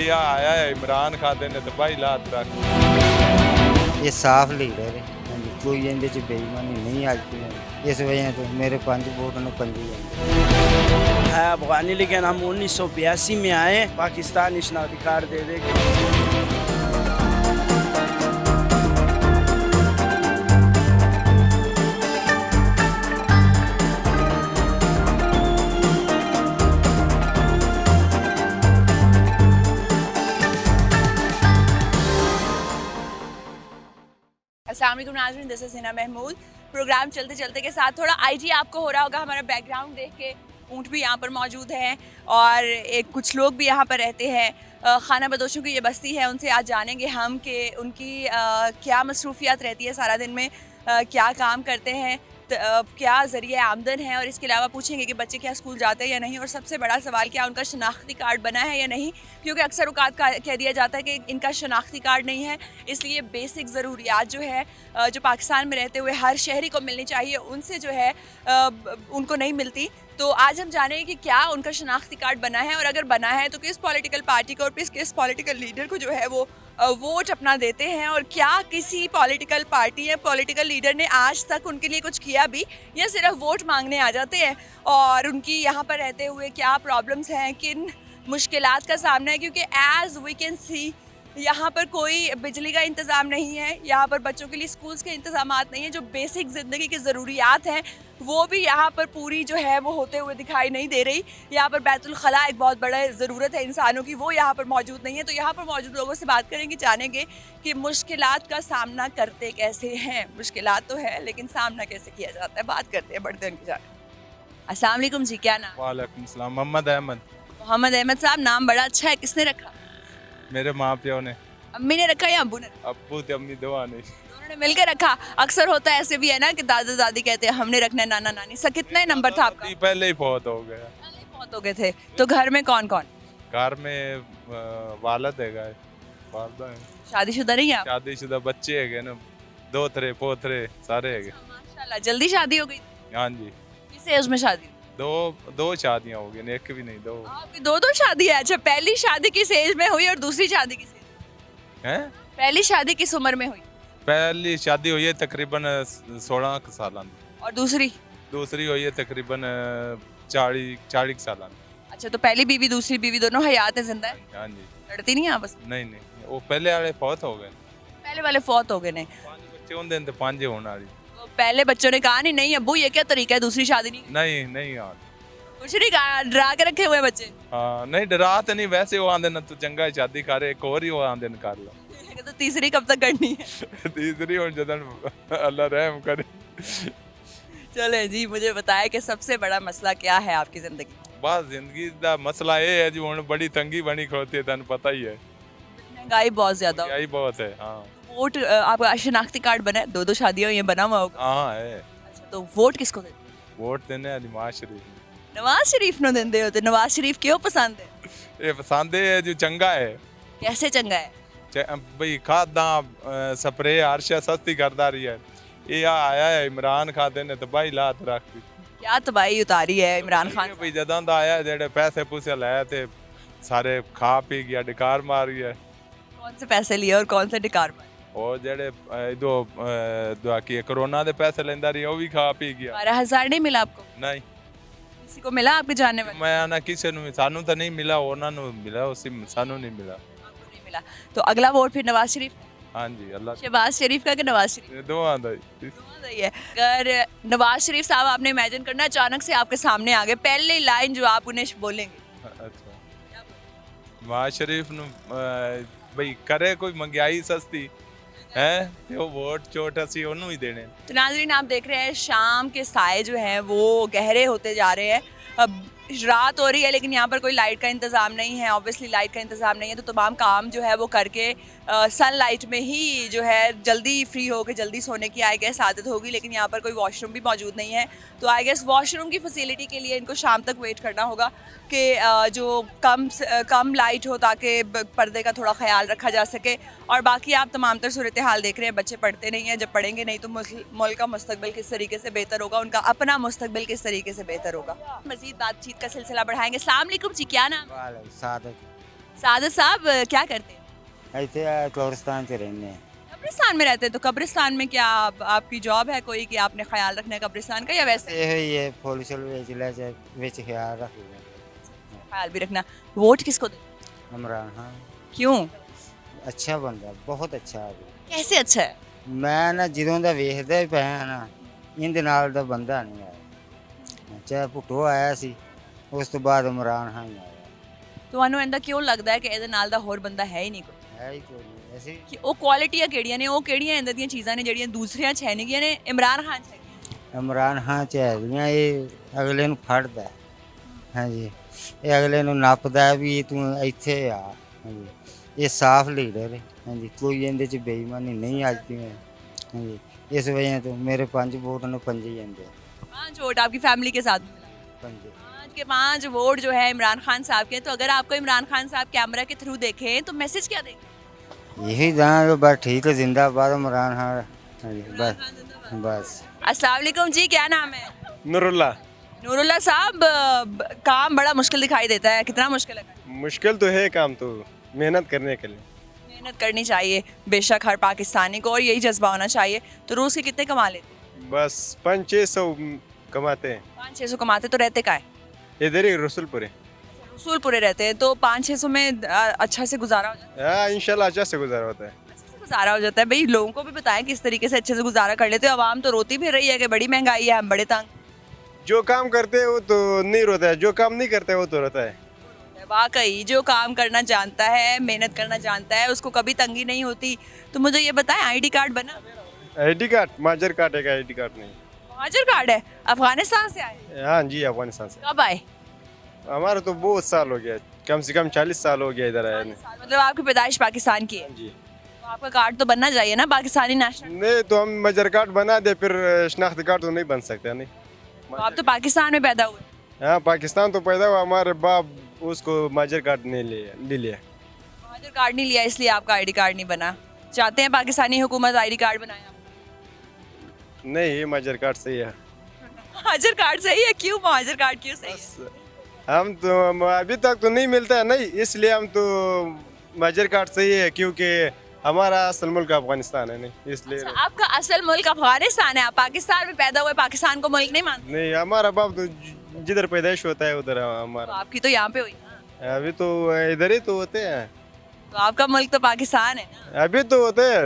ये आया है इमरान खान ने तबाही लात रख। ये साफ लीडर है कोई ਇਹਦੇ ਚ ਬੇਈਮਾਨੀ नहीं आती है इस वजह से मेरे 5 वोट ने 5 है अफगानी, लेकिन हम 1982 में आए, पाकिस्तान इस अधिकार दे देगा। अस्सलाम वालेकुम नाज़रीन, this is Hina Mahmood. Program चलते चलते के साथ थोड़ा आईटी आपको हो रहा होगा हमारा बैकग्राउंड देख के। ऊँट भी यहाँ पर मौजूद हैं और कुछ लोग भी यहाँ पर रहते हैं। खाना बदोशों की ये बस्ती है, उनसे आज जानेंगे हम कि उनकी क्या मसरूफियात रहती है सारा दिन में, क्या काम करते हैं, क्या ज़रिए आमदन है, और इसके अलावा पूछेंगे कि बच्चे क्या स्कूल जाते हैं या नहीं, और सबसे बड़ा सवाल क्या उनका शनाख्ती कार्ड बना है या नहीं, क्योंकि अक्सर औकात कह दिया जाता है कि इनका शनाख्ती कार्ड नहीं है। इसलिए बेसिक ज़रूरियात जो है जो पाकिस्तान में रहते हुए हर शहरी को मिलनी चाहिए, उनसे जो है उनको नहीं मिलती। तो आज हम जानेंगे कि क्या उनका शनाख्ती कार्ड बना है, और अगर बना है तो किस पॉलिटिकल पार्टी को और किस पॉलिटिकल लीडर को जो है वो वोट अपना देते हैं, और क्या किसी पॉलिटिकल पार्टी या पॉलिटिकल लीडर ने आज तक उनके लिए कुछ किया भी, या सिर्फ वोट मांगने आ जाते हैं। और उनकी यहाँ पर रहते हुए क्या प्रॉब्लम्स हैं, किन मुश्किलात का सामना है, क्योंकि एज़ वी कैन सी यहाँ पर कोई बिजली का इंतज़ाम नहीं है, यहाँ पर बच्चों के लिए स्कूल्स के इंतज़ामात नहीं है, जो बेसिक ज़िंदगी की ज़रूरियात हैं वो भी यहाँ पर पूरी जो है वो होते हुए दिखाई नहीं दे रही। यहाँ पर बैतुल खला एक बहुत बड़ा ज़रूरत है इंसानों की, वो यहाँ पर मौजूद नहीं है। तो यहाँ पर मौजूद लोगों से बात करेंगे, जानेंगे कि मुश्किलात का सामना करते कैसे हैं। मुश्किलात तो है लेकिन सामना कैसे किया जाता है, बात करते हैं, बढ़ते हैं उनकी जाने। अस्सलाम वालेकुम जी, क्या नाम? वालेकुम सलाम। मोहम्मद अहमद। मोहम्मद अहमद साहब, नाम बड़ा अच्छा है, किसने रखा? मेरे माँ प्यो ने। अम्मी ने रखा या अब्बू ने? अब्बू ते अम्मी दो ने। दोनों ने मिलकर रखा। अक्सर होता है ऐसे भी है ना कि दादा दादी कहते हैं हमने रखना है, नाना नानी। सर कितना नंबर था आपका? पहले ही बहुत हो गया। पहले ही बहुत हो गए थे। तो घर में कौन कौन? घर में वालद है, वालदा है। शादीशुदा नहीं है आप? शादीशुदा बच्चे है ना, दोतरे पोतरे सारे है। माशाल्लाह, जल्दी शादी हो गई? हाँ जी। किस एज में शादी? दो शादियां हो गई, एक भी नहीं, दो। आपकी दो शादी है? अच्छा, पहली शादी किस एज में हुई और दूसरी शादी किस एज में? हैं? पहली शादी किस उम्र में हुई पहली शादी हुई है तकरीबन 16 साल की, और दूसरी हुई है तकरीबन 40 साल की। अच्छा, तो पहली बीवी दूसरी बीवी दोनों हयात है, जिंदा है? हाँ जी। लड़ती नहीं है आपस में? नहीं, वो पहले वाले फौत हो गए। पहले वाले फौत हो गए ने? 5 बच्चे होंगे तो 5 होने वाली। तो पहले बच्चों ने कहा नहीं अब्बू ये क्या तरीका है, दूसरी शादी नहीं? नहीं यार, कुछ नहीं कहा, डरा के रखे हुए हैं बच्चे? हाँ नहीं, डरा तो नहीं, वैसे वो आंदे ना तू चंगा है शादी कर, एक और ही वो आंदे न कर लो। तो तीसरी कब तक करनी है? तीसरी और जदन अल्लाह रहम करे। चले जी, मुझे बताया कि सबसे बड़ा मसला क्या है आपकी जिंदगी? बस जिंदगी का मसला ये है जी, हुण बड़ी तंगी बनी खड़ोती है, तन पता ही है। महंगाई बहुत ज्यादा, यही बहुत है। हाँ वोट आपका शनाख्ती कार्ड बना है? दो शादियां ये बना हुआ होगा? हाँ है। अच्छा, तो वोट किसको देते? वोट देने नवाज शरीफ। नवाज शरीफ नो देंदे हो? तो नवाज शरीफ क्यों पसंद है? ये पसंद है जो चंगा है। कैसे चंगा है? भाई खादा स्प्रे हर शय सस्ती करता रही है। ये आया है इमरान खान ने तबाही लात रख दी। क्या तबाही उतारी है इमरान खान? भाई जदां दा आया जेडे पैसे पूसे लाए थे सारे खा पी गया, डिकार मार गया। कौन से पैसे लिए और कौन से डिकार मारे? और जेडे इदो की कोरोना दे पैसे लेंदा रही, वो भी खा पी गया। 12,000 नहीं मिला आपको? नहीं, किसी को मिला आपके जानने वाले? मैं ना किसी नु, सानू तो नहीं मिला, उन्हां नु मिला, उसी सानू नहीं मिला। आपको नहीं मिला। तो अगला वोट फिर नवाज शरीफ? हाँ जी, अल्लाह शहबाज शरीफ का कि नवाज शरीफ? दो आंदा ही। दोनों सही है। अगर नवाज शरीफ साहब आपने इमेजिन करना अचानक से आपके सामने आ गए, पहली लाइन जो आप उन्हें बोलेंगे? अच्छा, नवाज शरीफ नु भाई करे कोई महंगाई सस्ती है ते वो वोट चोट असी ओनू ही देने। तो नाज़रीन, आप देख रहे हैं शाम के साए जो हैं वो गहरे होते जा रहे हैं। अब रात हो रही है लेकिन यहाँ पर कोई लाइट का इंतज़ाम नहीं है, ऑब्वियसली लाइट का इंतज़ाम नहीं है, तो तमाम काम जो है वो करके सनलाइट में ही जो है जल्दी फ्री होकर जल्दी सोने की आई गेस आदत होगी। लेकिन यहाँ पर कोई वॉशरूम भी मौजूद नहीं है, तो आई गेस वॉशरूम की फैसिलिटी के लिए इनको शाम तक वेट करना होगा कि जो कम लाइट हो, ताकि पर्दे का थोड़ा ख्याल रखा जा सके। और बाकी आप तमाम तर सूरत हाल देख रहे हैं, बच्चे पढ़ते नहीं हैं, जब पढ़ेंगे नहीं तो मुल्क का मुस्तकबिल किस तरीके से बेहतर होगा, उनका अपना मुस्तकबिल किस तरीके से बेहतर होगा। मज़ीद बातचीत का सिलसिला बढ़ाएंगे। अस्सलाम वालेकुम जी, क्या नाम? सादत सादत साहब क्या करते हैं? ਇੱਥੇ ਕਬਰਸਤਾਨ 'ਚ ਰਹਿੰਦੇ ਆ कब्रिस्तान में रहते हैं, तो कब्रिस्तान में क्या आपकी जॉब है कोई कि आपने ख्याल रखना है कब्रिस्तान का, या वैसे ਇਹੋ ਹੀ ਹੈ ਫੁੱਲ ਛੁੱਲ ਵੇਚ ਲੈ ਚ ਵਿੱਚ ਖਿਆਲ ਰੱਖੀਦਾ ख्याल भी रखना? वोट किसको दे? ਇਮਰਾਨ ਖਾਨ क्यों? ਅੱਛਾ ਬੰਦਾ ਬਹੁਤ ਅੱਛਾ ਆਦਮੀ कैसे अच्छा है? ਮੈਂ ਨਾ ਜਦੋਂ ਦਾ ਵੇਖਦਾ ਹੀ ਪਿਆ ਨਾ ਇਹਦੇ ਨਾਲ ਦਾ ਬੰਦਾ ਨਹੀਂ ਆਇਆ ਚਾਹੇ ਭੁੱਟੋ ਆਇਆ ਸੀ ਉਸ ਤੋਂ ਬਾਅਦ ਇਮਰਾਨ ਖਾਨ ਆਇਆ ਤੁਹਾਨੂੰ ਇਹਦਾ ਕਿਉਂ ਲੱਗਦਾ ਹੈ ਕਿ ਇਹਦੇ ਨਾਲ ਦਾ ਹੋਰ ਬੰਦਾ ਹੈ ਹੀ ਨਹੀਂ ਕੋਈ? ਹੈ ਹੀ ਕੋਈ ਨਹੀਂ ਅਸੀਂ ਕਿ ਉਹ ਕੁਆਲਿਟੀਆਂ ਕਿਹੜੀਆਂ ਨੇ, ਉਹ ਕਿਹੜੀਆਂ ਇੰਦਾਂ ਦੀਆਂ ਚੀਜ਼ਾਂ ਨੇ ਜਿਹੜੀਆਂ ਦੂਸਰੀਆਂ 'ਚ ਹੈ ਨਹੀਂ ਗੀਆਂ ਨੇ, ਇਮਰਾਨ ਖਾਨ 'ਚ ਹੈਗੀਆਂ? ਇਮਰਾਨ ਖਾਨ ਚ ਹੈਗੀਆਂ ਇਹ ਅਗਲੇ ਨੂੰ ਫੜਦਾ ਹੈ। ਹਾਂਜੀ ਇਹ ਅਗਲੇ ਨੂੰ ਨੱਪਦਾ ਹੈ ਵੀ ਤੂੰ ਇੱਥੇ ਆ ਹਾਂਜੀ ਇਹ ਸਾਫ਼ ਲੀਡਰ ਹੈ ਹਾਂਜੀ ਕੋਈ ਇਹਦੇ ਚ ਬੇਈਮਾਨੀ ਨਹੀਂ ਅੱਜ ਦੀ ਹਾਂਜੀ ਇਸ ਵਜ੍ਹਾ ਤੋਂ ਮੇਰੇ 5 ਵੋਟ ਨੇ 5 ਹੀ ਜਾਂਦੇ ਆ। 5 वोट आपकी फैमिली के साथ मिला? 5 5 के 5 वोट जो है इमरान खान साहब के, तो अगर आपको इमरान खान साहब कैमरा के थ्रू देखें तो मैसेज क्या देंगे? यही दान बस ठीक है जिंदाबाद इमरान खान ਹਾਂਜੀ बस अस्सलाम वालेकुम जी, क्या नाम है? नूरुल्ला। नूरुल्लाह साहब, काम बड़ा मुश्किल दिखाई देता है, कितना मुश्किल है? मुश्किल तो है काम, तो मेहनत करने के लिए। मेहनत करनी चाहिए बेशक हर पाकिस्तानी को, और यही जज्बा होना चाहिए। तो रोज़ के कितने कमा लेते हैं? बस 500-600 कमाते हैं। 500-600 कमाते, तो रहते का है? इधर ही रसूलपुरे। रसूलपुरे रहते हैं, तो 500-600 में अच्छा से गुजारा हो जाता है? हाँ इंशाल्लाह अच्छा से गुजारा होता है। अच्छे से गुजारा हो जाता है। भाई लोगों को भी बताएं किस तरीके से अच्छे से गुजारा कर लेते हो। आवाम तो रोती भी रही है कि बड़ी महंगाई है, हम बड़े तंग। जो काम करते हैं वो तो नहीं रोता है, जो काम नहीं करते वो तो रोता है। वाकई जो काम करना जानता है, मेहनत करना जानता है, उसको कभी तंगी नहीं होती। तो मुझे ये बताएं, आईडी कार्ड बना? आईडी कार्ड माजर कार्ड है, आईडी कार्ड नहीं। महाजर कार्ड है? अफगानिस्तान से आए? हाँ जी अफगानिस्तान से। कब आए? हमारा तो बहुत साल हो गया, कम से कम 40 साल हो गया इधर आया नहीं। मतलब आपकी पैदाइश पाकिस्तान की है? जी तो आपका कार्ड तो बनना चाहिए ना पाकिस्तानी नेशनल? नहीं तो हम मजर कार्ड बना दे, फिर शनाख्ती कार्ड तो नहीं बन सकता नहीं। तो आप तो पाकिस्तान में पैदा हुए? हाँ पाकिस्तान तो पैदा हुआ, हमारे बाप उसको मजर कार्ड नहीं ले लिया। महाजर कार्ड नहीं लिया इसलिए आपका आईडी कार्ड नहीं बना। चाहते हैं पाकिस्तानी हुकूमत आईडी कार्ड बनाए आपको? नहीं ये मजर कार्ड सही है। महाजर कार्ड सही है? क्यों महाजर कार्ड क्यों सही है? हम तो अभी तक तो नहीं मिलता है नहीं, इसलिए हम तो मजर कार्ड सही है, क्योंकि हमारा असल मुल्क अफगानिस्तान है नहीं, इसलिए अच्छा, आपका असल मुल्क अफगानिस्तान है, आप पाकिस्तान में पैदा हुए, पाकिस्तान को मुल्क नहीं मानते? नहीं हमारा बाप तो जिधर पैदाइश होता है उधर तो हमारा। आपकी तो यहाँ पे हुई ना? अभी तो इधर ही तो होते हैं। तो आपका मुल्क तो पाकिस्तान है ना? अभी तो होते हैं।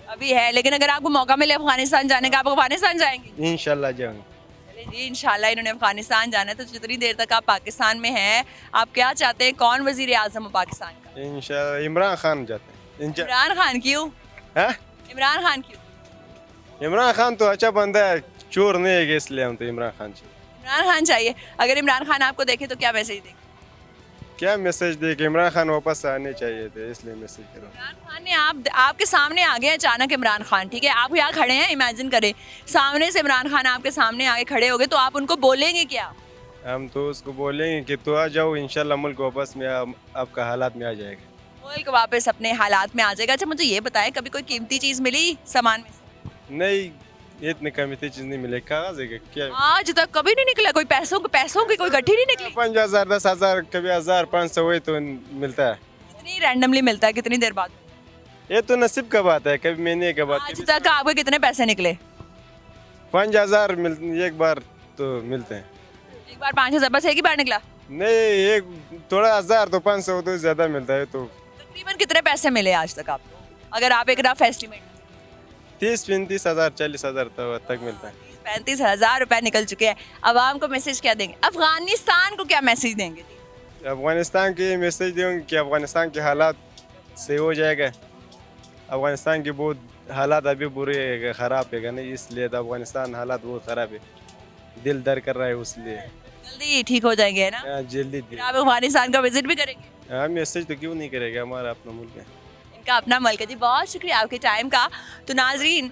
अभी है, लेकिन अगर आपको मौका मिले अफगानिस्तान जाने का, आप अफगानिस्तान जाएंगे? इंशाल्लाह जाऊंगा। चलिए जी, इंशाल्लाह इन्होंने अफगानिस्तान जाना है। तो जितनी देर तक आप पाकिस्तान में हैं, आप क्या चाहते हैं, कौन वजीर आजम हो पाकिस्तान का? इंशाल्लाह इमरान खान जाते हैं। इमरान खान क्यों? हाँ? इमरान खान क्यों? इमरान खान तो अच्छा बंदा है, चोर नहीं है, इसलिए हम तो इमरान खान चाहिए। इमरान खान चाहिए। अगर इमरान खान आपको देखे तो क्या मैसेज देंगे? क्या मैसेज दे कि इमरान खान वापस आने चाहिए थे, इसलिए मैसेज करो। इमरान खान ने आपके सामने आ गए अचानक इमरान खान, ठीक है, आप यहाँ खड़े हैं, इमेजिन करें सामने से इमरान खान आपके सामने आगे खड़े हो गए, तो आप उनको बोलेंगे क्या? हम तो उसको बोलेंगे कि तो आ जाओ, इंशाल्लाह मुल्क वापस में आपका हालात में आ जाएगा। मुल्क वापस अपने हालात में आ जाएगा। अच्छा मुझे ये बताएं, कभी कोई कीमती चीज़ मिली सामान में से? नहीं इतनी कीमती चीज नहीं मिले, कागज है क्या? आज तक कभी नहीं निकला कोई? पैसों की कोई गठरी नहीं निकली? 5,000 10,000 कभी 1,000 500 वही तो मिलता है। कितनी रैंडमली मिलता है, कितनी देर बाद? ये तो नसीब का बात है, कभी महीने के बाद। आज तक आपके कितने पैसे निकले? 5,000 एक बार तो मिलते हैं। एक बार 5,000 बस एक ही बार निकला? नहीं एक थोड़ा 1,000 तो 500 तो ज्यादा मिलता है। तो तकरीबन कितने पैसे मिले आज तक आपको, अगर आप एक रफ एस्टिमेट? 30-35,000 40,000 तक मिलता है। 35,000 रुपए निकल चुके हैं। अवाम को मैसेज क्या देंगे, अफगानिस्तान को क्या मैसेज देंगे? अफगानिस्तान के मैसेज दूंगी कि अफगानिस्तान के हालात सही हो जाएगा। अफगानिस्तान की बहुत हालात अभी बुरे है, ख़राब है नहीं, इसलिए तो अफगानिस्तान हालात बहुत ख़राब है, दिल दर कर रहा है, उसलिए जल्दी ठीक हो जाएंगे, है ना? हाँ, जल्दी फिर आप अफगानिस्तान का विजिट भी करेंगे? हाँ मैसेज तो क्यों नहीं करेगा, हमारा अपना मुल्क है। इनका अपना मुल्क है जी। बहुत शुक्रिया आपके टाइम का। तो नाजरीन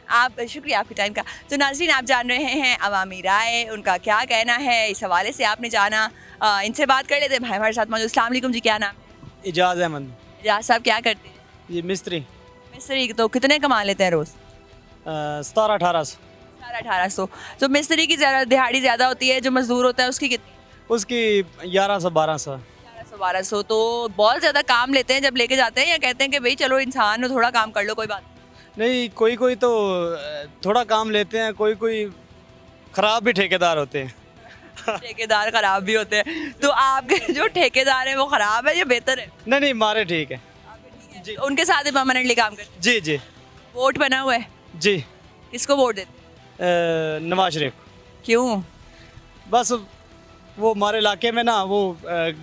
शुक्रिया आपके टाइम का। तो नाजरीन आप जान रहे हैं अवामी राय, उनका क्या कहना है इस हवाले से आपने जाना। इनसे बात कर लेते हैं। भाई हमारे साथ मौजूद। अस्सलाम वालेकुम जी, क्या नाम है? इजाज़ अहमद। इजाज़ साहब क्या करते हैं? ये मिस्त्री। मिस्त्री तो कितने कमा लेते हैं रोज़? 1700-1800। 1800। तो मिस्त्री की दिहाड़ी ज़्यादा होती है, जो मजदूर होता है उसकी कितनी? उसकी 1100-1200। 1200 तो बहुत ज़्यादा काम लेते हैं जब लेके जाते हैं, या कहते हैं कि भाई चलो इंसान हो थोड़ा काम कर लो कोई बात नहीं, कोई कोई तो थोड़ा काम लेते हैं, कोई कोई ख़राब भी ठेकेदार होते हैं। नहीं। ठेकेदार ख़राब भी होते हैं, तो आपके जो ठेकेदार हैं वो ख़राब है या बेहतर है? नहीं नहीं, हमारे ठीक है। तो उनके साथ ही परमानेंटली काम करते जी जी हैं। वोट बना हुआ है, जी। किसको वोट देते हैं? नवाज शरीफ। क्यों? बस वो हमारे इलाके में ना वो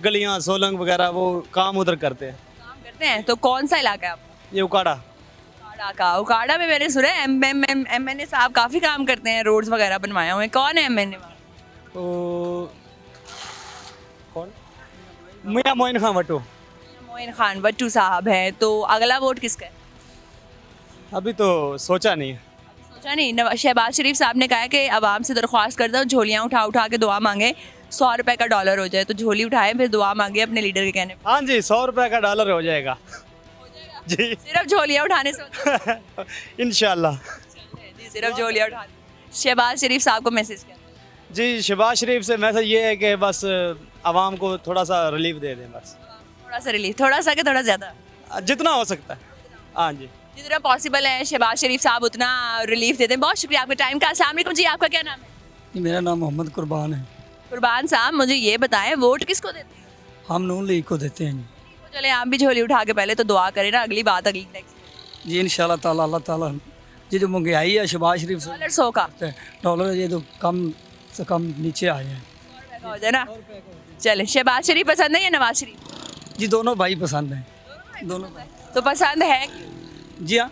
गलियां सोलंग वगैरह वो काम उधर करते हैं। काम करते हैं, तो कौन सा इलाका है आपका? ये उकाड़ा। उकाड़ा का, उकाड़ा में मैंने सुना है एमएनए साहब काफ़ी काम करते हैं, रोड्स वगैरह बनवाए हुए हैं। कौन है एमएनए? तो कौन? मियां मोइन खान भट्टो। मोइन खान भट्टू साहब हैं, तो अगला वोट किसका है? अभी तो सोचा नहीं है। सोचा नहीं। शहबाज शरीफ साहब ने कहा है कि आवाम से दरख्वास्त करता हूँ झोलियाँ उठा उठा के दुआ मांगे, 100 रुपए का डॉलर हो जाए, तो झोली उठाए फिर दुआ मांगे अपने लीडर के कहने हाँ जी, 100 रुपये का डॉलर हो जाएगा जी। पे। सिर्फ झोलियाँ उठाने से होता है? इंशाल्लाह। जी, सिर्फ झोलियाँ उठाने। शहबाज शरीफ साहब को मैसेज किया जी, शहबाज शरीफ से मैसेज ये है कि बस आवाम को थोड़ा सा रिलीफ दे दें, बस थोड़ा सा रिलीफ, थोड़ा सा कि थोड़ा ज़्यादा? जितना हो सकता है। हाँ जी, जितना पॉसिबल है शहबाज शरीफ साहब उतना रिलीफ देते हैं। बहुत शुक्रिया आपके टाइम का। अस्सलाम वालेकुम जी, आपका क्या नाम है? जी, मेरा नाम मोहम्मद कुर्बान है। कुर्बान साहब, मुझे ये बताएं वोट किसको देते हैं? हम नून लीग को देते हैं तो चले आप भी झोली उठा के पहले तो दुआ करें ना, अगली बात अगली नेक्स्ट। जी। इंशाल्लाह ताला अल्लाह ताला ये जो महंगाई है शहबाज शरीफ से डॉलर 100 का डॉलर ये तो कम से कम नीचे आए हैं। हो जाए ना। चले, शहबाज शरीफ पसंद है या नवाज शरीफ? जी, दोनों भाई पसंद हैं, दोनों भाई। तो पसंद है। जी हाँ,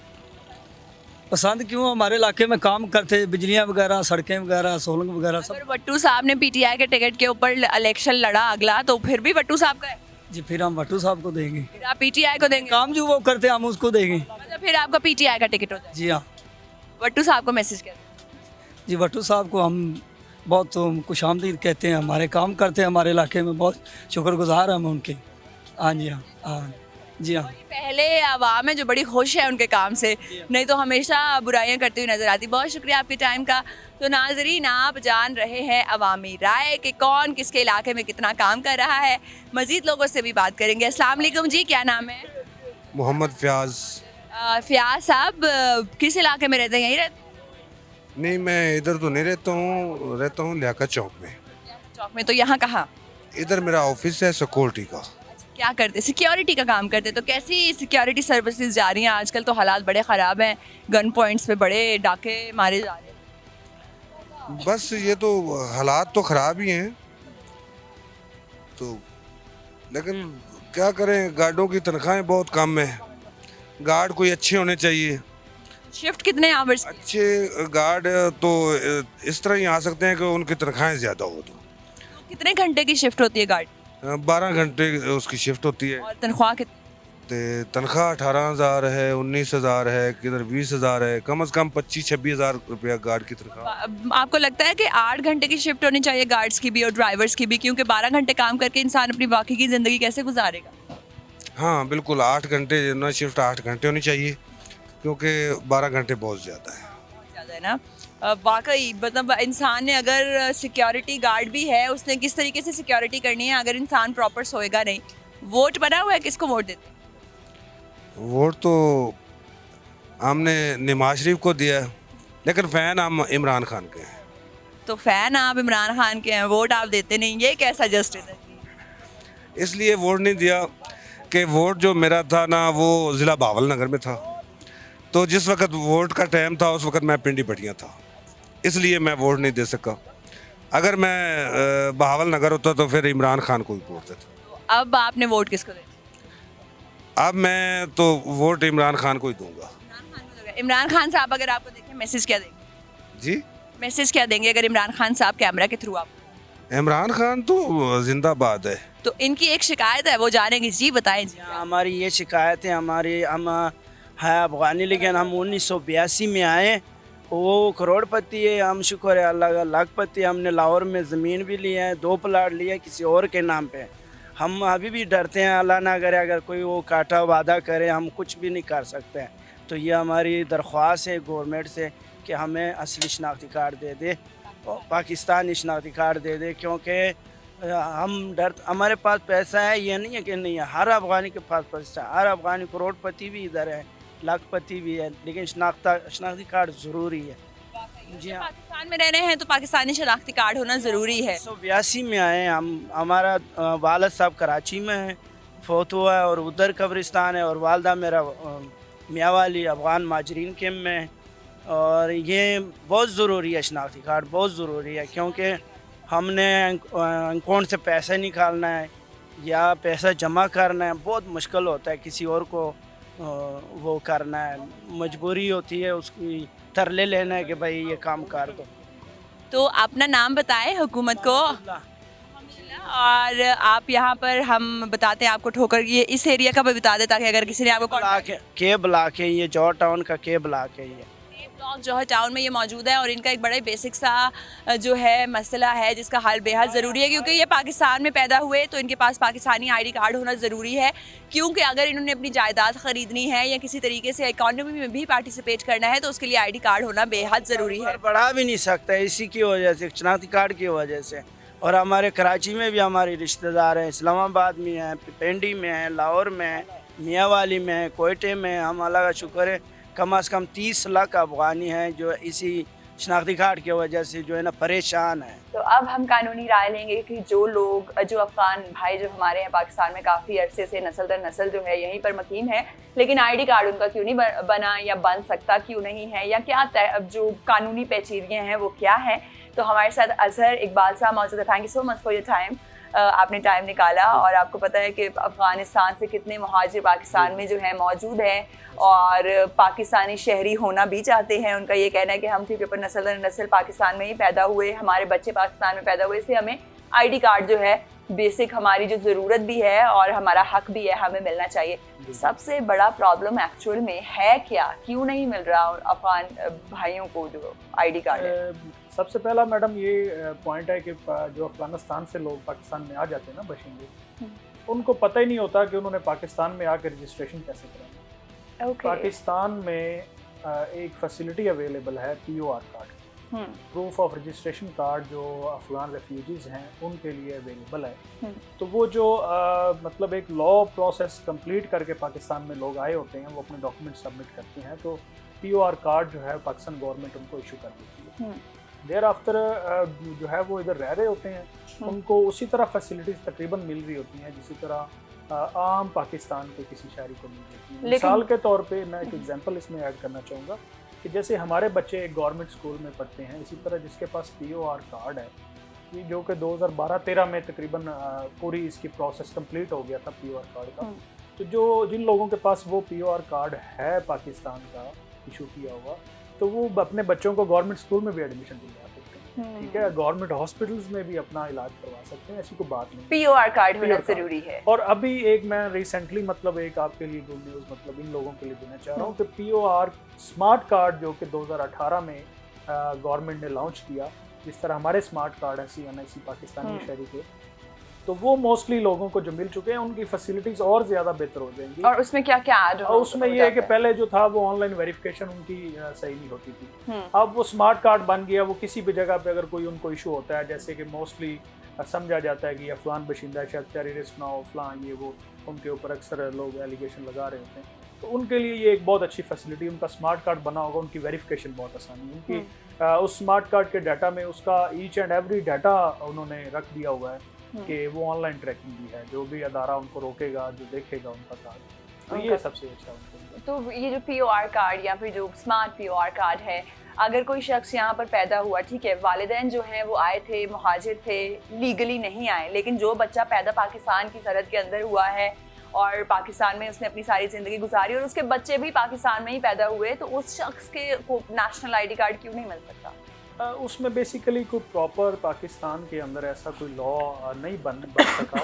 पसंद क्यों? हमारे इलाके में काम करते, बिजलियाँ वगैरह, सड़कें वगैरह, सोलंग वगैरह सब। अगर भट्टू साहब ने पीटीआई के टिकट के ऊपर इलेक्शन लड़ा अगला, तो फिर भी भट्टू साहब का है? जी, फिर हम भट्टू साहब को देंगे। फिर आप पीटीआई को देंगे? काम जो वो करते हैं हम उसको देंगे। मतलब फिर आपका पीटीआई का टिकट हो जाए। जी हाँ। भट्टू साहब को मैसेज कर जी, भट्टू साहब को हम बहुत खुशामदीद कहते हैं, हमारे काम करते हैं हमारे इलाके में, बहुत शुक्रगुजार हैं हम उनके। हाँ जी हाँ, हाँ जी हाँ। पहले आवाम है जो बड़ी खुश है उनके काम से, नहीं तो हमेशा बुराइयां करती हुई नजर आती। बहुत शुक्रिया आपके टाइम का। तो नाजरीन, आप जान रहे हैं अवामी राय कि कौन किसके इलाके में कितना काम कर रहा है। मजीद लोगों से भी बात करेंगे। अस्सलाम वालेकुम जी, क्या नाम है? मोहम्मद फ़याज़। फ़याज़ साहब, किस इलाके में रहते हैं? यहीं रहते नहीं, मैं इधर तो नहीं रहता हूँ लियाकत चौक में। हैं चौक में? तो यहाँ कहाँ? इधर मेरा ऑफिस है सिक्योरिटी का। क्या करते? सिक्योरिटी का काम करते। तो कैसी सिक्योरिटी सर्विसेज जा रही हैं आजकल? तो हालात बड़े ख़राब हैं, गन पॉइंट्स पे बड़े डाके मारे जा रहे हैं। बस ये तो हालात तो ख़राब ही हैं, तो लेकिन क्या करें, गार्डों की तनख्वाहें बहुत कम है। गार्ड कोई अच्छे होने चाहिए। शिफ्ट कितने आवर्स? अच्छे गार्ड तो इस तरह ही आ सकते हैं कि उनकी तनख्वाहें ज़्यादा हो। तो कितने घंटे की शिफ्ट होती है गार्ड? 12 घंटे उसकी शिफ्ट होती है। और तनख्वाह कितनी? तनख्वाह 18,000 है, 19,000 है, किधर 20,000 है। कम से कम 25-26 हज़ार रुपया गार्ड की तनख्वाह। आपको लगता है कि 8 घंटे की शिफ्ट होनी चाहिए गार्ड्स की भी और ड्राइवर्स की भी, क्योंकि 12 घंटे काम करके इंसान अपनी बाकी की ज़िंदगी कैसे गुजारेगा? हाँ बिल्कुल, 8 घंटे ना, शिफ्ट 8 घंटे होनी चाहिए, क्योंकि 12 घंटे बहुत ज़्यादा है। बहुत ज़्यादा है ना। वाकई मतलब इंसान ने अगर सिक्योरिटी गार्ड भी है, उसने किस तरीके से सिक्योरिटी करनी है अगर इंसान प्रॉपर सोएगा नहीं। वोट बना हुआ है, किसको वोट देते? वोट तो हमने नवाज शरीफ को दिया है, लेकिन फ़ैन हम इमरान खान के हैं। तो फ़ैन आप इमरान खान के हैं, वोट आप देते नहीं, ये कैसा जस्टिस है? इसलिए वोट नहीं दिया कि वोट जो मेरा था ना, वो ज़िला बहावल नगर में था, तो जिस वक्त वोट का टाइम था उस वक्त मैं पिंडी पटियाँ था, इसलिए मैं वोट नहीं दे सका। अगर मैं बहावल नगर होता तो फिर इमरान खान को ही वोट देता। तो अब आपने वोट किसको दिया? अब मैं तो वोट इमरान खान को ही दूंगा। इमरान खान साहब अगर आपको देखें, मैसेज क्या देंगे? जी, मैसेज क्या देंगे अगर इमरान खान साहब कैमरा के थ्रू आप? इमरान खान तो जिंदाबाद है। तो इनकी एक शिकायत है, वो जानेंगे। जी बताएं जी। हमारी ये शिकायत है, हम है अफगानी, लेकिन हम 1982 में आए। वो करोड़पति है, हम शुक्र है अल्लाह का, लाखपति। हमने लाहौर में ज़मीन भी ली है, 2 प्लाट लिए किसी और के नाम पे। हम अभी भी डरते हैं, अल्लाह ना करे अगर कोई वो काटा वादा करे, हम कुछ भी नहीं कर सकते हैं। तो ये हमारी दरख्वास्त है गवर्नमेंट से कि हमें असली शनाख्ती कार्ड दे दे और पाकिस्तानी शनाख्ती कार्ड दे दे, क्योंकि हम डर हमारे पास पैसा है, ये नहीं है कि नहीं है, हर अफगानी के पास पैसा है, हर अफगानी करोड़पति भी इधर है, लाखपति भी है, लेकिन शनाख्ती कार्ड ज़रूरी है। जी हाँ, पाकिस्तान में रह रहे हैं तो पाकिस्तानी शनाख्ती कार्ड होना ज़रूरी है। 1982 में आए हम। हमारा वालद साहब कराची में है, फौत हुआ है, और उधर कब्रिस्तान है, और वालदा मेरा मियाँवाली अफगान माजरीन कैम्प में है। और ये बहुत ज़रूरी है, शनाख्ती कार्ड बहुत ज़रूरी है, क्योंकि हमने अकाउंट से पैसा निकालना है या पैसा जमा करना है, बहुत मुश्किल होता है, किसी और को वो करना है, मजबूरी होती है उसकी तरले लेना है कि भाई ये काम कर दो। तो अपना नाम बताएं हुकूमत को। और आप यहाँ पर, हम बताते हैं आपको ठोकर, ये इस एरिया का भी बता दें ताकि अगर किसी ने आपको के ब्लॉक है, ये जौहर टाउन का के ब्लॉक है, ये ब्लॉक जौहर टाउन में ये मौजूद है। और इनका एक बड़ा बेसिक सा जो है मसला है जिसका हल बेहद ज़रूरी है, क्योंकि ये पाकिस्तान में पैदा हुए तो इनके पास पाकिस्तानी आईडी कार्ड होना ज़रूरी है, क्योंकि अगर इन्होंने अपनी जायदाद ख़रीदनी है या किसी तरीके से इकॉनमी में भी पार्टिसिपेट करना है तो उसके लिए आईडी कार्ड होना बेहद ज़रूरी है। बढ़ा भी नहीं सकता इसी की वजह से, शनाख्ती कार्ड की वजह से। और हमारे कराची में भी हमारे रिश्तेदार हैं, इस्लामाबाद में हैं, पिंडी में हैं, लाहौर में हैं, मियाँवाली में हैं, कोयटे में हैं। हम अल्लाह का शुक्र है कम से कम 30 लाख अफगानी हैं जो इसी शनाख्ती कार्ड की वजह से जो है ना परेशान है। तो अब हम कानूनी राय लेंगे कि जो लोग, जो अफगान भाई जो हमारे हैं पाकिस्तान में काफ़ी अरसे से नस्ल दर नस्ल जो है यहीं पर मकीन है, लेकिन आईडी कार्ड उनका क्यों नहीं बना या बन सकता क्यों नहीं है, या क्या अब जो कानूनी पेचीदगियाँ हैं वो क्या हैं। तो हमारे साथ अजहर इकबाल साहब मौजूद है। Thank you so much for your time. आपने टाइम निकाला, और आपको पता है कि अफ़गानिस्तान से कितने मुहाजिर पाकिस्तान में जो है मौजूद हैं और पाकिस्तानी शहरी होना भी चाहते हैं। उनका ये कहना है कि हम क्योंकि अपन नस्ल दर नस्ल पाकिस्तान में ही पैदा हुए, हमारे बच्चे पाकिस्तान में पैदा हुए, इसलिए हमें आईडी कार्ड जो है बेसिक हमारी जो ज़रूरत भी है और हमारा हक भी है, हमें मिलना चाहिए। सबसे बड़ा प्रॉब्लम एक्चुअल में है क्या, क्यों नहीं मिल रहा अफगान भाइयों को जो आईडी कार्ड है? सबसे पहला मैडम ये पॉइंट है कि जो अफगानिस्तान से लोग पाकिस्तान में आ जाते हैं ना बशिंदे, उनको पता ही नहीं होता कि उन्होंने पाकिस्तान में आकर रजिस्ट्रेशन कैसे कराना। पाकिस्तान में एक फैसिलिटी अवेलेबल है POR card, proof of registration card, जो अफगान रेफ्यूजीज हैं उनके लिए अवेलेबल है। तो वो जो मतलब एक लॉ प्रोसेस कंप्लीट करके पाकिस्तान में लोग आए होते हैं, वो अपने डॉक्यूमेंट सबमिट करते हैं, तो POR कार्ड जो है पाकिस्तान गवर्नमेंट उनको इशू कर देती है। देर आफ्टर जो है वो इधर रह रहे होते हैं, उनको उसी तरह फैसिलिटीज़ तकरीबन मिल रही होती हैं जिसी तरह आम पाकिस्तान के किसी शहरी को मिल रही है। मिसाल के तौर पे मैं एक एग्जांपल इसमें ऐड करना चाहूँगा कि जैसे हमारे बच्चे एक गवर्नमेंट स्कूल में पढ़ते हैं, इसी तरह जिसके पास POR कार्ड है, ये जो कि 2012-13 में तकरीबन पूरी इसकी प्रोसेस कंप्लीट हो गया था POR कार्ड का। तो जो जिन लोगों के पास वो POR कार्ड है पाकिस्तान का इशू किया हुआ, तो वो अपने बच्चों को गवर्नमेंट स्कूल में भी एडमिशन दिलवा सकते हैं, ठीक है, गवर्नमेंट हॉस्पिटल्स में भी अपना इलाज करवा सकते हैं, ऐसी कोई बात नहीं। POR कार्ड होना जरूरी है। और अभी एक मैं रिसेंटली मतलब एक आपके लिए गुड न्यूज़ मतलब इन लोगों के लिए देना चाह रहा हूँ कि POR स्मार्ट कार्ड जो कि 2018 में गवर्नमेंट ने लॉन्च किया, जिस तरह हमारे स्मार्ट कार्ड है CNIC पाकिस्तानी शहरी के, तो वो मोस्टली लोगों को जो मिल चुके हैं, उनकी फैसिलिटीज और ज्यादा बेहतर हो जाएंगी। और उसमें क्या क्या ऐड होगा? उसमें ये है कि पहले जो था वो ऑनलाइन वेरिफिकेशन उनकी सही नहीं होती थी, अब वो स्मार्ट कार्ड बन गया। वो किसी भी जगह पे अगर कोई उनको इशू होता है, जैसे कि मोस्टली समझा जाता है कि अफगान बशिंदा शायद टेररिस्ट ना हो, फलां ये वो, उनके ऊपर अक्सर लोग एलिगेशन लगा रहे होते हैं, तो उनके लिए ये एक बहुत अच्छी फैसिलिटी, उनका स्मार्ट कार्ड बना होगा, उनकी वेरिफिकेशन बहुत आसानी है। उनकी उस स्मार्ट कार्ड के डाटा में उसका ईच एंड एवरी डाटा उन्होंने रख दिया हुआ है कि वो ऑनलाइन ट्रैकिंग भी है, जो भी अदारा उनको रोकेगा, जो देखेगा उनका कार्ड, तो ये सबसे अच्छा उनको। तो ये जो POR कार्ड या फिर जो स्मार्ट POR कार्ड है, अगर कोई शख्स यहाँ पर पैदा हुआ, ठीक है, वालिदैन जो हैं वो आए थे, मुहाजिर थे, लीगली नहीं आए, लेकिन जो बच्चा पैदा पाकिस्तान की सरहद के अंदर हुआ है और पाकिस्तान में उसने अपनी सारी ज़िंदगी गुजारी और उसके बच्चे भी पाकिस्तान में ही पैदा हुए, तो उस शख्स के को नेशनल ID कार्ड क्यों नहीं मिल सकता? उसमें बेसिकली कोई प्रॉपर पाकिस्तान के अंदर ऐसा कोई लॉ नहीं बन सका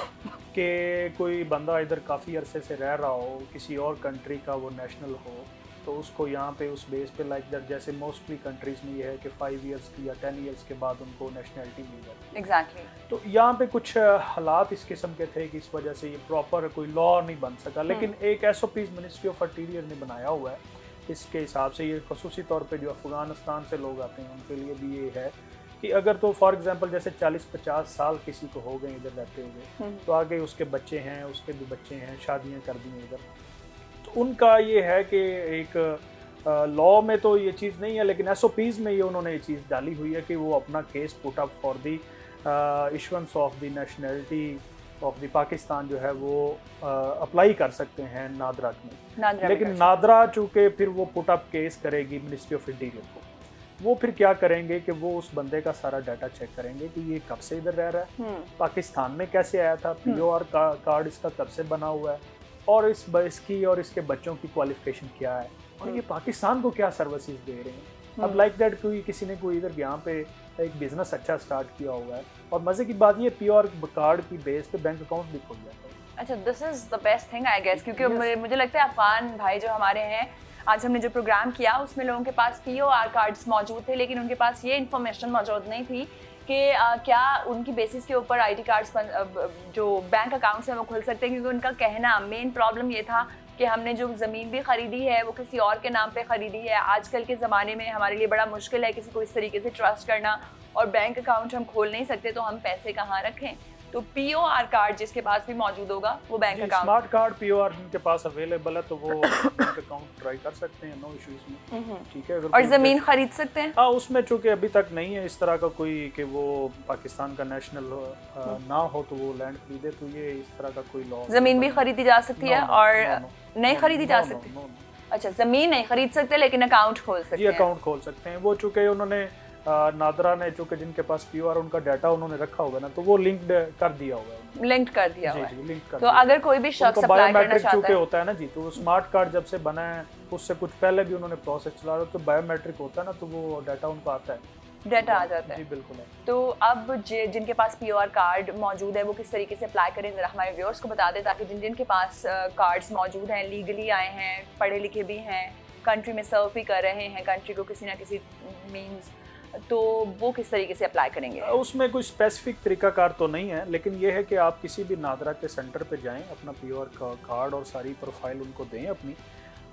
कि कोई बंदा इधर काफ़ी अरसे से रह रहा हो, किसी और कंट्री का वो नेशनल हो, तो उसको यहाँ पे उस बेस पे लाइक दैट, जैसे मोस्टली कंट्रीज़ में ये है कि 5 इयर्स की या 10 इयर्स के बाद उनको नेशनलिटी मिल जाती है। एग्जैक्टली। तो यहाँ पे कुछ हालात इस किस्म के थे कि इस वजह से ये प्रॉपर कोई लॉ नहीं बन सका, लेकिन एक SOPs मिनिस्ट्री ऑफ इंटीरियर ने बनाया हुआ है। इसके हिसाब से ये खसूसी तौर पे जो अफ़गानिस्तान से लोग आते हैं उनके लिए भी ये है कि अगर तो फॉर एग्जांपल जैसे 40-50 साल किसी को हो गए इधर रहते हुए, तो आगे उसके बच्चे हैं, उसके भी बच्चे हैं, शादियां कर दी हैं इधर, तो उनका ये है कि एक लॉ में तो ये चीज़ नहीं है, लेकिन SOPs में ये उन्होंने ये चीज़ डाली हुई है कि वो अपना case put up for the issuance of the nationality of the Pakistan जो है वो अप्लाई कर सकते हैं नादरा में। लेकिन नादरा चूँकि फिर वो पुट अप केस करेगी मिनिस्ट्री ऑफ इंटीरियर को, वो फिर क्या करेंगे कि वो उस बंदे का सारा डाटा चेक करेंगे कि ये कब से इधर रह रहा है, पाकिस्तान में कैसे आया था, POR कार्ड इसका कब से बना हुआ है, और इसकी और इसके बच्चों की क्वालिफिकेशन क्या है, और ये पाकिस्तान को क्या सर्विसेज दे रहे हैं। अब लाइक दैट किसी ने कोई इधर यहाँ पे एक बिजनेस अच्छा स्टार्ट किया हुआ है, और मज़े की बात ये POR कार्ड की बेस पे बैंक अकाउंट भी खुल जाता है। अच्छा, this is the best thing I guess, क्योंकि मुझे लगता है अफगान भाई जो हमारे हैं, आज हमने जो प्रोग्राम किया उसमें लोगों के पास POR कार्ड्स मौजूद थे, लेकिन उनके पास ये इन्फॉर्मेशन मौजूद नहीं थी कि क्या उनकी बेसिस के ऊपर ID कार्ड्स जो बैंक अकाउंट्स हैं वो खुल सकते हैं। क्योंकि उनका कहना मेन प्रॉब्लम ये था कि हमने जो ज़मीन भी ख़रीदी है वो किसी और के नाम पे ख़रीदी है। आजकल के ज़माने में हमारे लिए बड़ा मुश्किल है किसी को इस तरीके से ट्रस्ट करना, और बैंक अकाउंट हम खोल नहीं सकते, तो हम पैसे कहाँ रखें। तो POR कार्ड जिसके पास भी मौजूद होगा वो bank account, smart card POR जिनके पास अवेलेबल है तो वो बैंक अकाउंट ट्राई कर सकते हैं, नो इश्यूज में, ठीक है। और ज़मीन खरीद सकते हैं। हाँ, उसमें चूँकि अभी तक नहीं है इस तरह का कोई कि वो पाकिस्तान का नेशनल ना हो तो वो लैंड खरीदे, तो ये इस तरह का कोई लॉ। ज़मीन भी खरीदी जा सकती है और नहीं खरीदी जा सकती। अच्छा, ज़मीन नहीं खरीद सकते लेकिन अकाउंट खोल सकते हैं। अकाउंट खोल सकते हैं वो, चूँकि उन्होंने नादरा ने चूँकि जिनके पास POR उनका डाटा उन्होंने रखा होगा ना, तो वो लिंक्ड कर दिया होगा, लिंक कर दिया हुआ जी, लिंक कर तो अगर कोई भी शख्स अप्लाई करना चाहता है, होता है ना जी, तो वो स्मार्ट कार्ड जब से बना है उससे कुछ पहले भी उन्होंने प्रोसेस चला रहा, तो बायोमेट्रिक होता है ना, तो वो डाटा उनको आता है, डाटा आ जाता है। जी बिल्कुल है। तो अब जिनके पास POR कार्ड मौजूद है वो किस तरीके से अप्लाई करें, जरा हमारे व्यूअर्स को बता दें, ताकि जिनके पास कार्ड्स मौजूद हैं, लीगली आए हैं, पढ़े लिखे भी हैं, कंट्री में सर्व भी कर रहे हैं कंट्री को किसी ना किसी मींस, तो वो किस तरीके से अप्लाई करेंगे? उसमें कोई स्पेसिफिक तरीकाकार तो नहीं है, लेकिन ये है कि आप किसी भी नादरा के सेंटर पे जाएं, अपना POR कार्ड और सारी प्रोफाइल उनको दें अपनी,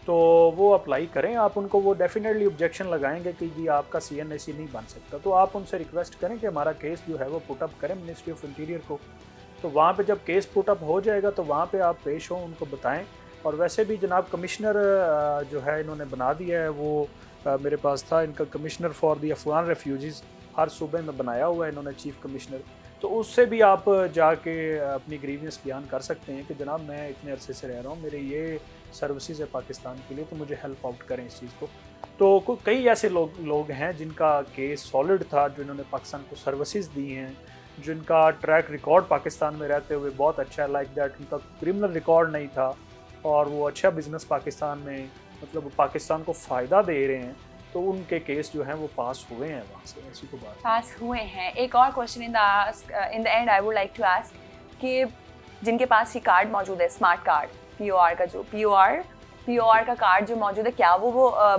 तो वो अप्लाई करें। आप उनको वो डेफिनेटली ऑब्जेक्शन लगाएंगे कि जी आपका CNAC नहीं बन सकता, तो आप उनसे रिक्वेस्ट करें कि हमारा केस जो है वो पुटअप करें मिनिस्ट्री ऑफ इंटीरियर को। तो वहाँ पे जब केस पुटअप हो जाएगा तो वहाँ पे आप पेश हों, उनको बताएं। और वैसे भी जनाब कमिश्नर जो है इन्होंने बना दिया है, वो मेरे पास था, इनका commissioner for the Afghan refugees हर सूबे में बनाया हुआ है इन्होंने, चीफ कमिश्नर, तो उससे भी आप जाके अपनी ग्रीवियंस बयान कर सकते हैं कि जनाब मैं इतने अरसे से रह रहा हूँ, मेरे ये सर्विसेज है पाकिस्तान के लिए, तो मुझे हेल्प आउट करें इस चीज़ को। तो कई ऐसे लोग हैं जिनका केस सॉलिड था, जो इन्होंने पाकिस्तान को सर्विसेज दी हैं, जिनका ट्रैक रिकॉर्ड पाकिस्तान में रहते हुए बहुत अच्छा है, लाइक दैट उनका क्रिमिनल रिकॉर्ड नहीं था और वो अच्छा बिजनेस पाकिस्तान में, मतलब पाकिस्तान को फ़ायदा दे रहे हैं, तो उनके केस जो हैं वो पास हुए हैं वहाँ से, ऐसी को बात पास हुए हैं। एक और question in the end I would like to ask कि जिनके पास ये कार्ड मौजूद है, स्मार्ट कार्ड, POR का जो POR का कार्ड जो मौजूद है, क्या वो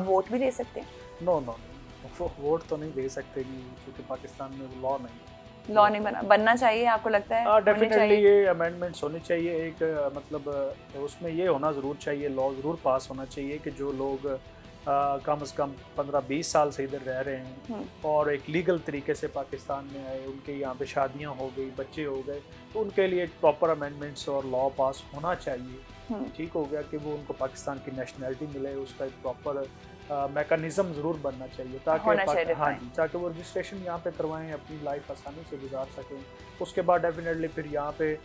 वोट भी दे सकते हैं? नो वोट तो नहीं दे सकते क्योंकि पाकिस्तान में वो लॉ नहीं बनना चाहिए, आपको लगता है? डेफिनेटली ये अमेंडमेंट्स होनी चाहिए, एक मतलब उसमें ये होना ज़रूर चाहिए, लॉ ज़रूर पास होना चाहिए कि जो लोग कम से कम 15-20 साल से इधर रह रहे हैं और एक लीगल तरीके से पाकिस्तान में आए, उनके यहाँ पे शादियाँ हो गई, बच्चे हो गए, तो उनके लिए प्रॉपर अमेंडमेंट्स और लॉ पास होना चाहिए। ठीक हो गया कि वो उनको पाकिस्तान की नेशनैलिटी मिले, उसका एक प्रॉपर मैकेनिज्म ज़रूर बनना चाहिए ताकि हाँ जी, ताकि वो रजिस्ट्रेशन यहाँ पे करवाएं, अपनी लाइफ आसानी से गुजार सकें। उसके बाद डेफिनेटली फिर यहाँ पे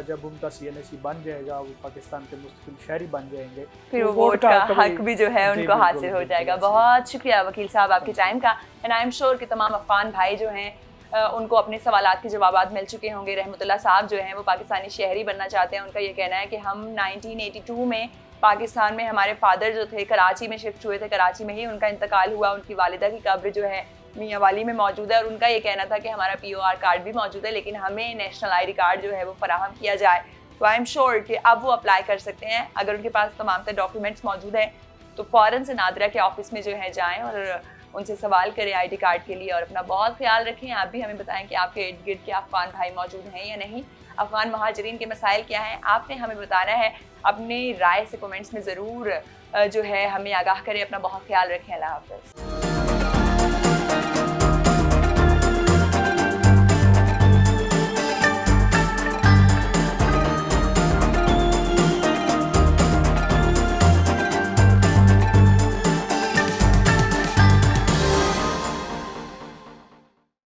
जब उनका CNAC बन जाएगा, वो पाकिस्तान के मुस्तकिल शहरी बन जाएंगे, फिर वो वोट का हक भी जो है उनको हासिल हो जाएगा। बहुत शुक्रिया वकील साहब आपके टाइम का, एंड आई एम श्योर कि तमाम अफगान भाई जो हैं उनको अपने सवालात के जवाब मिल चुके होंगे। रहमतुल्लाह साहब जो हैं वो पाकिस्तानी शहरी बनना चाहते हैं, उनका ये कहना है कि हम 1982 में पाकिस्तान में हमारे फादर जो थे कराची में शिफ्ट हुए थे, कराची में ही उनका इंतकाल हुआ, उनकी वालिदा की कब्र जो है मियाँ वाली में मौजूद है, और उनका ये कहना था कि हमारा POR कार्ड भी मौजूद है लेकिन हमें नेशनल ID कार्ड जो है वो फराहम किया जाए। तो आई एम श्योर कि अब वो अप्लाई कर सकते हैं, अगर उनके पास तमाम तरह डॉक्यूमेंट्स मौजूद हैं तो फ़ौरन से नादरा के ऑफिस में जो है जाएँ और उनसे सवाल करें ID कार्ड के लिए, और अपना बहुत ख्याल रखें। आप भी हमें बताएं कि आपके इर्द गिर्द के अफगान भाई मौजूद हैं या नहीं, अफगान महाजरीन के मसाइल क्या हैं, आपने हमें बताना है। अपनी राय से कमेंट्स में ज़रूर जो है हमें आगाह करें। अपना बहुत ख्याल रखें। अल्लाह हाफ़िज़।